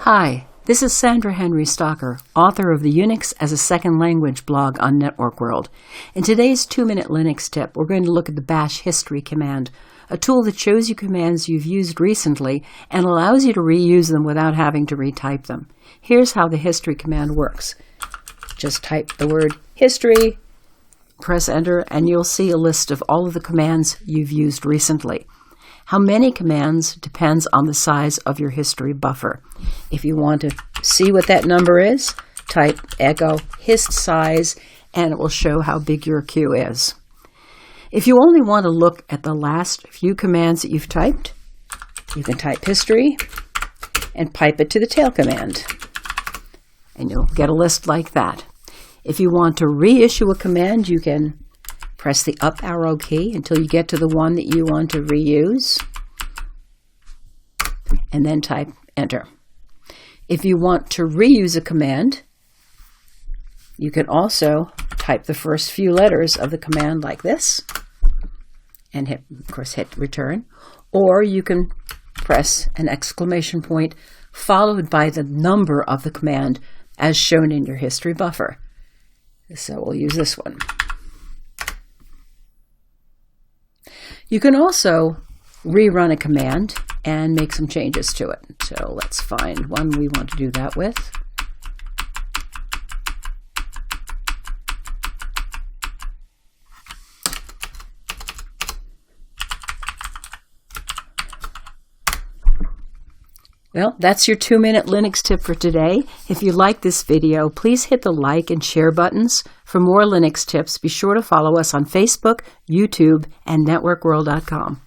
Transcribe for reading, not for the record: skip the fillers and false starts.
Hi, this is Sandra Henry Stocker, author of the Unix as a Second Language blog on Network World. In today's 2-minute Linux tip, we're going to look at the bash history command, a tool that shows you commands you've used recently and allows you to reuse them without having to retype them. Here's how the history command works. Just type the word history, press enter, and you'll see a list of all of the commands you've used recently. How many commands depends on the size of your history buffer. If you want to see what that number is, type echo hist size and it will show how big your queue is. If you only want to look at the last few commands that you've typed, you can type history and pipe it to the tail command. And you'll get a list like that. If you want to reissue a command, you can press the up arrow key until you get to the one that you want to reuse, and then type enter. If you want to reuse a command, you can also type the first few letters of the command like this, and hit return, or you can press an exclamation point followed by the number of the command as shown in your history buffer. So we'll use this one. You can also rerun a command and make some changes to it. So let's find one we want to do that with. Well, that's your 2-minute Linux tip for today. If you like this video, please hit the like and share buttons. For more Linux tips, be sure to follow us on Facebook, YouTube, and networkworld.com.